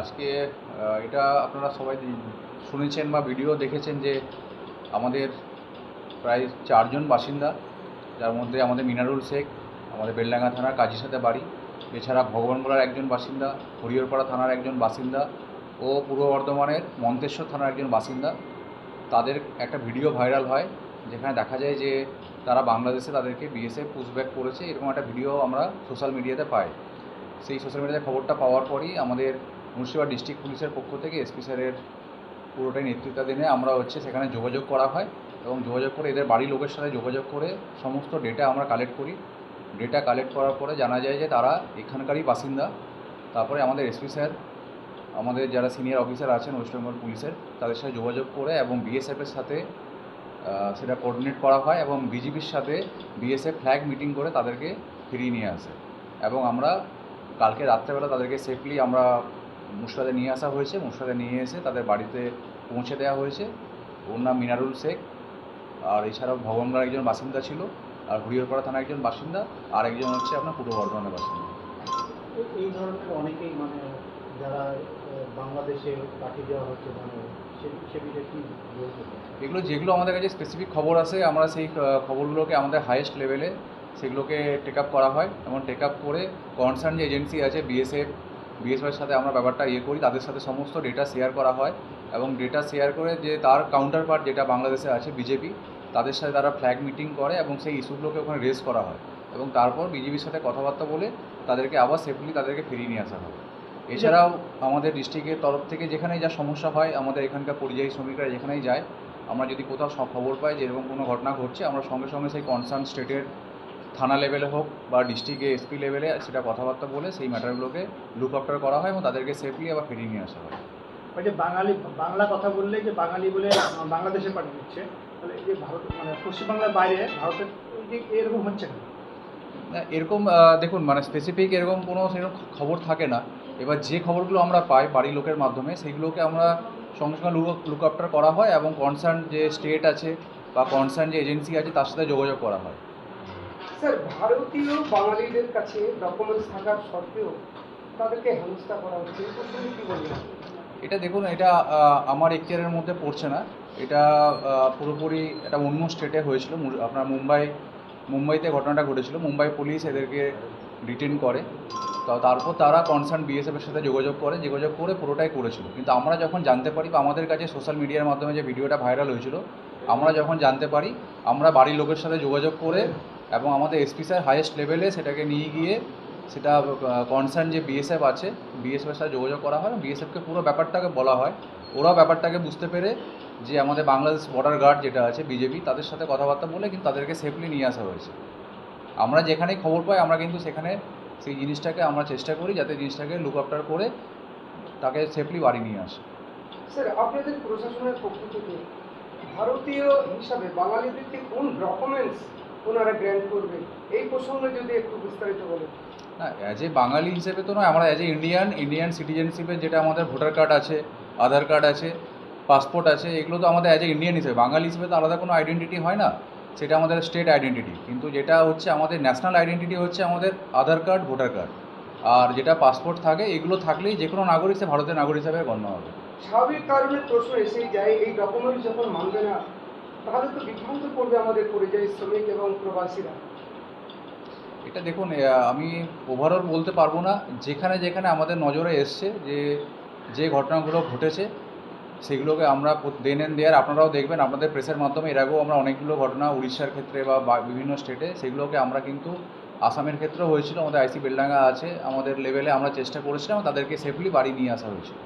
আজকে এটা আপনারা সবাই শুনেছেন বা ভিডিও দেখেছেন যে আমাদের প্রায় 4 জন বাসিন্দা, যার মধ্যে আমাদের মিনারুল শেখ আমাদের বেলডাঙ্গা থানার কাজীর সাথে বাড়ি, এছাড়া ভগবানগোলার একজন বাসিন্দা, হরিহরপাড়া থানার একজন বাসিন্দা ও পূর্ব বর্ধমানের মন্তেশ্বর থানার একজন বাসিন্দা। তাদের একটা ভিডিও ভাইরাল হয় যেখানে দেখা যায় যে তারা বাংলাদেশে তাদেরকে বিএসএফ পুশব্যাক করেছে, এরকম একটা ভিডিও আমরা সোশ্যাল মিডিয়াতে পাই। সেই সোশ্যাল মিডিয়াতে খবরটা পাওয়ার পরই আমাদের মুর্শিদাবাদ ডিস্ট্রিক্ট পুলিশের পক্ষ থেকে এসপি স্যারের পুরোটাই নেতৃত্বাধীনে আমরা সেখানে যোগাযোগ করা হয় এবং যোগাযোগ করে এদের বাড়ির লোকের সাথে যোগাযোগ করে সমস্ত ডেটা আমরা কালেক্ট করি। ডেটা কালেক্ট করার পরে জানা যায় যে তারা এখানকারই বাসিন্দা। তারপরে আমাদের এসপি স্যার, আমাদের যারা সিনিয়র অফিসার আছেন ওয়েস্ট বেঙ্গল পুলিশের, তাদের সাথে যোগাযোগ করে এবং বিএসএফের সাথে সেটা কোঅর্ডিনেট করা হয় এবং বিজিবির সাথে বিএসএফ ফ্ল্যাগ মিটিং করে তাদেরকে ফিরিয়ে নিয়ে আসে এবং আমরা কালকে রাত্রেবেলা তাদেরকে সেফলি আমরা মুর্শিদাবাদে নিয়ে আসা হয়েছে। মুর্শিদাবাদে নিয়ে এসে তাদের বাড়িতে পৌঁছে দেওয়া হয়েছে। ওর নাম মিনারুল শেখ, আর এছাড়াও ভবনগড়ার একজন বাসিন্দা ছিল, আর হরিহরপাড়া থানার একজন বাসিন্দা, আর একজন হচ্ছে আপনার পূর্ব বর্ধমানের বাসিন্দা। এই ধরনের অনেকেই যারা বাংলাদেশে পাঠিয়ে দেওয়া হচ্ছে সে বিষয়ে কী বলতে? যেগুলো আমাদের কাছে স্পেসিফিক খবর আসে, আমরা সেই খবরগুলোকে আমাদের হাইয়েস্ট লেভেলে সেগুলোকে টেক আপ করা হয় এবং টেক আপ করে কনসার্ন যে এজেন্সি আছে বিএসএফের সাথে আমরা ব্যাপারটা করি, তাদের সাথে সমস্ত ডেটা শেয়ার করা হয় এবং ডেটা শেয়ার করে যে তার কাউন্টার পার্ট যেটা বাংলাদেশে আছে বিজেপি, তাদের সাথে তারা ফ্ল্যাগ মিটিং করে এবং সেই ইস্যুগুলোকে ওখানে রেজ করা হয় এবং তারপর বিজেপির সাথে কথাবার্তা বলে তাদেরকে আবার সেফলি তাদেরকে ফিরিয়ে নিয়ে আসা হয়। এছাড়াও আমাদের ডিস্ট্রিক্টের তরফ থেকে যেখানেই যা সমস্যা হয়, আমাদের এখানকার পরিযায়ী শ্রমিকরা যেখানেই যায়, আমরা যদি কোথাও খবর পাই যে এরকম কোনো ঘটনা ঘটছে, আমরা সঙ্গে সঙ্গে সেই কনসার্ন স্টেটের থানা লেভেলে হোক বা ডিস্ট্রিক্টে এসপি লেভেলে সেটা কথাবার্তা বলে সেই ম্যাটারগুলোকে লুক আফটার করা হয় এবং তাদেরকে সেফলি আবার ফিরিয়ে নিয়ে আসা হয়। ওই যে বাংলা কথা বললে যে বাঙালি বলে বাংলাদেশে পাঠিয়ে দিচ্ছে, তাহলে এই যে ভারত পশ্চিমবাংলার বাইরে ভারতের এরকম হচ্ছে না? এরকম দেখুন, স্পেসিফিক এরকম কোনো সেরকম খবর থাকে না। এবার যে খবরগুলো আমরা পাই বাড়ির লোকের মাধ্যমে, সেইগুলোকে আমরা সঙ্গে সঙ্গে লুক আফটার করা হয় এবং কনসার্ন যে স্টেট আছে বা কনসার্ন যে এজেন্সি আছে তার সাথে যোগাযোগ করা হয়। স্যার, ভারতীয় বাঙালিদের কাছে ডকুমেন্টস থাকার সত্ত্বেও তাদেরকে হেনস্থা করা হচ্ছে, এই প্রসঙ্গে কী বলবেন? এটা দেখুন, এটা আমার এখতিয়ারের মধ্যে পড়ছে না। এটা পুরোপুরি এটা অন্য স্টেটে হয়েছিল। আপনার মুম্বাইতে ঘটনাটা ঘটেছিল। মুম্বাই পুলিশ এদেরকে ডিটেন করে, তো তারপর তারা কনসার্ন বিএসএফের সাথে যোগাযোগ করে পুরোটাই করেছিল। কিন্তু আমরা যখন জানতে পারি বা আমাদের কাছে সোশ্যাল মিডিয়ার মাধ্যমে যে ভিডিওটা ভাইরাল হয়েছিল, আমরা যখন জানতে পারি, আমরা বাড়ির লোকের সাথে যোগাযোগ করে এবং আমাদের এসপি স্যার হাইয়েস্ট লেভেলে সেটাকে নিয়ে গিয়ে সেটা কনসার্ন যে বিএসএফ আছে বিএসএফের সাথে যোগাযোগ করা হয়, বিএসএফকে পুরো ব্যাপারটাকে বলা হয়। ওরাও ব্যাপারটাকে বুঝতে পেরে যে আমাদের বাংলাদেশ বর্ডার গার্ড যেটা আছে বিজেপি, তাদের সাথে কথাবার্তা বলে কিন্তু তাদেরকে সেফলি নিয়ে আসা হয়েছে। আমরা যেখানেই খবর পাই আমরা কিন্তু সেখানে সেই জিনিসটাকে আমরা চেষ্টা করি যাতে জিনিসটাকে লুক আফটার করে তাকে সেফলি বাড়ি নিয়ে আসে। স্যার, আপনাদের প্রশাসনের পক্ষ থেকে ভারতীয় হিসাবে বাঙালিদেরকে কোন ডকুমেন্টস ওনারা গ্র্যান্ট করবেন, এই প্রসঙ্গে যদি একটু বিস্তারিত বলেন। না, অ্যাজ এ বাঙালি হিসেবে তো নয়, আমরা অ্যাজ এ ইন্ডিয়ান সিটিজেনশিপের যেটা আমাদের ভোটার কার্ড আছে, আধার কার্ড আছে, পাসপোর্ট আছে, এগুলো তো আমাদের অ্যাজ এ ইন্ডিয়ান হিসেবে, বাঙালি হিসেবে তো আলাদা কোনো আইডেন্টিটি হয় না। সেটা আমাদের স্টেট আইডেন্টিটি। কিন্তু যেটা হচ্ছে আমাদের ন্যাশনাল আইডেন্টিটি হচ্ছে আমাদের আধার কার্ড, ভোটার কার্ড, আর যেটা পাসপোর্ট থাকে, এগুলো থাকলেই যে কোনো নাগরিক সে ভারতের নাগরিক হিসাবে গণ্য হবে। স্বাভাবিক কারণে প্রশ্ন এসেই যায়, এই ডকুমেন্টস যখন মানবে না তাহলে তো বিভ্রান্ত করবে আমাদের পরিযায়ী শ্রমিক এবং প্রবাসীরা। এটা দেখুন, আমি ওভারঅল বলতে পারবো না। যেখানে যেখানে আমাদের নজরে এসছে যে ঘটনাগুলো ঘটেছে সেগুলোকে আমরা দেন এন্ড দেয়ার আপনারাও দেখবেন আপনাদের প্রেসের মাধ্যমে। এর আগেও আমরা অনেকগুলো ঘটনা উড়িষ্যার ক্ষেত্রে বা বিভিন্ন স্টেটে, সেগুলোকে আমরা কিন্তু আসামের ক্ষেত্রেও হয়েছিল, আমাদের আইসি বেলডাঙ্গা আছে, আমাদের লেভেলে আমরা চেষ্টা করেছিলাম তাদেরকে সেফলি বাড়ি নিয়ে আসা হয়েছিল।